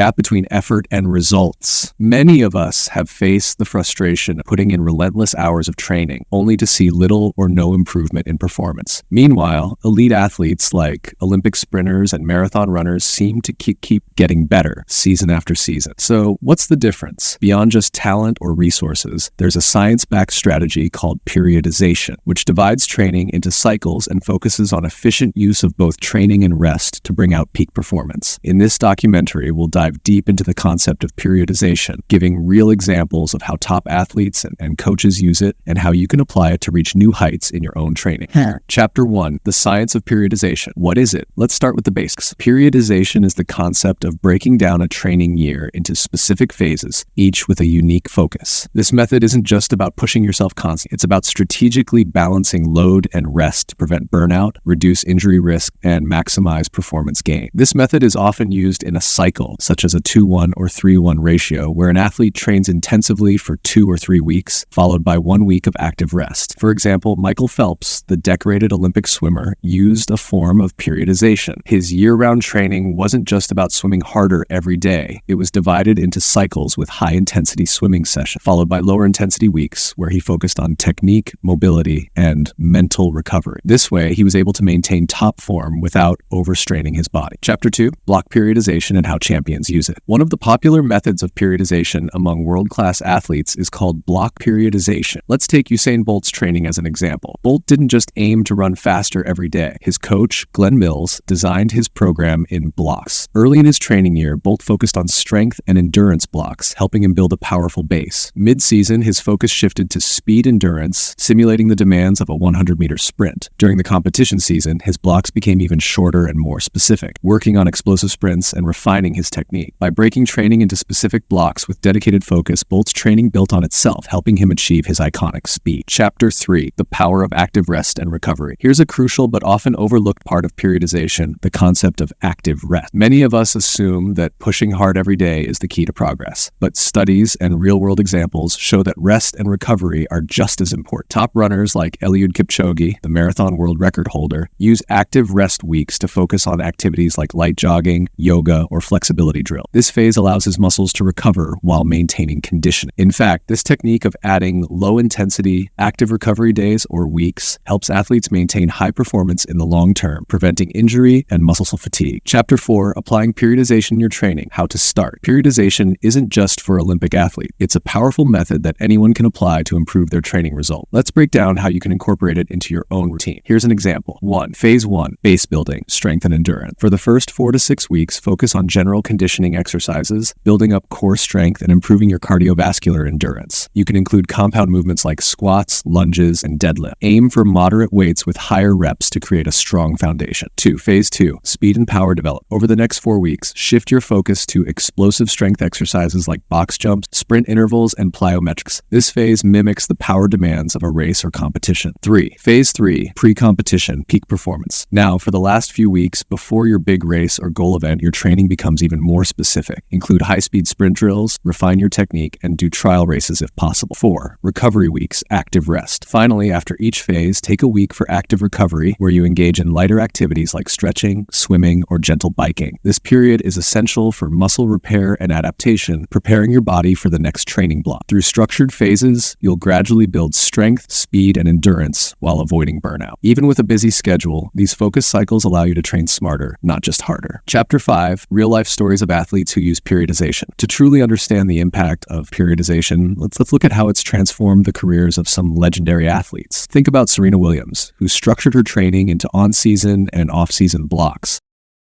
Gap between effort and results. Many of us have faced the frustration of putting in relentless hours of training only to see little or no improvement in performance. Meanwhile, elite athletes like Olympic sprinters and marathon runners seem to keep getting better season after season. So what's the difference? Beyond just talent or resources, there's a science-backed strategy called periodization, which divides training into cycles and focuses on efficient use of both training and rest to bring out peak performance. In this documentary, we'll dive deep into the concept of periodization, giving real examples of how top athletes and coaches use it and how you can apply it to reach new heights in your own training. Chapter 1, the science of periodization. What is it? Let's start with the basics. Periodization is the concept of breaking down a training year into specific phases, each with a unique focus. This method isn't just about pushing yourself constantly. It's about strategically balancing load and rest to prevent burnout, reduce injury risk, and maximize performance gain. This method is often used in a cycle, such as a 2-1 or 3-1 ratio, where an athlete trains intensively for 2 or 3 weeks, followed by 1 week of active rest. For example, Michael Phelps, the decorated Olympic swimmer, used a form of periodization. His year-round training wasn't just about swimming harder every day. It was divided into cycles with high-intensity swimming sessions, followed by lower-intensity weeks, where he focused on technique, mobility, and mental recovery. This way, he was able to maintain top form without overstraining his body. Chapter 2, block periodization and how champions use it. One of the popular methods of periodization among world-class athletes is called block periodization. Let's take Usain Bolt's training as an example. Bolt didn't just aim to run faster every day. His coach, Glenn Mills, designed his program in blocks. Early in his training year, Bolt focused on strength and endurance blocks, helping him build a powerful base. Mid-season, his focus shifted to speed endurance, simulating the demands of a 100-meter sprint. During the competition season, his blocks became even shorter and more specific, working on explosive sprints and refining his technique. By breaking training into specific blocks with dedicated focus, Bolt's training built on itself, helping him achieve his iconic speed. Chapter 3, the power of active rest and recovery. Here's a crucial but often overlooked part of periodization, the concept of active rest. Many of us assume that pushing hard every day is the key to progress, but studies and real-world examples show that rest and recovery are just as important. Top runners like Eliud Kipchoge, the marathon world record holder, use active rest weeks to focus on activities like light jogging, yoga, or flexibility drill. This phase allows his muscles to recover while maintaining conditioning. In fact, this technique of adding low-intensity, active recovery days or weeks helps athletes maintain high performance in the long term, preventing injury and muscle fatigue. Chapter 4, applying periodization in your training, how to start. Periodization isn't just for Olympic athletes. It's a powerful method that anyone can apply to improve their training result. Let's break down how you can incorporate it into your own routine. Here's an example. 1. Phase 1, base building, strength and endurance. For the first 4 to 6 weeks, focus on general conditioning exercises, building up core strength and improving your cardiovascular endurance. You can include compound movements like squats, lunges, and deadlift. Aim for moderate weights with higher reps to create a strong foundation. 2. Phase 2, speed and power development. Over the next 4 weeks, shift your focus to explosive strength exercises like box jumps, sprint intervals, and plyometrics. This phase mimics the power demands of a race or competition. 3. Phase 3, pre-competition, peak performance. Now, for the last few weeks before your big race or goal event, your training becomes even more specific. Include high-speed sprint drills, refine your technique, and do trial races if possible. 4. Recovery weeks, active rest. Finally, after each phase, take a week for active recovery where you engage in lighter activities like stretching, swimming, or gentle biking. This period is essential for muscle repair and adaptation, preparing your body for the next training block. Through structured phases, you'll gradually build strength, speed, and endurance while avoiding burnout. Even with a busy schedule, these focus cycles allow you to train smarter, not just harder. Chapter 5, real-life stories of athletes who use periodization. To truly understand the impact of periodization, let's look at how it's transformed the careers of some legendary athletes. Think about Serena Williams, who structured her training into on-season and off-season blocks.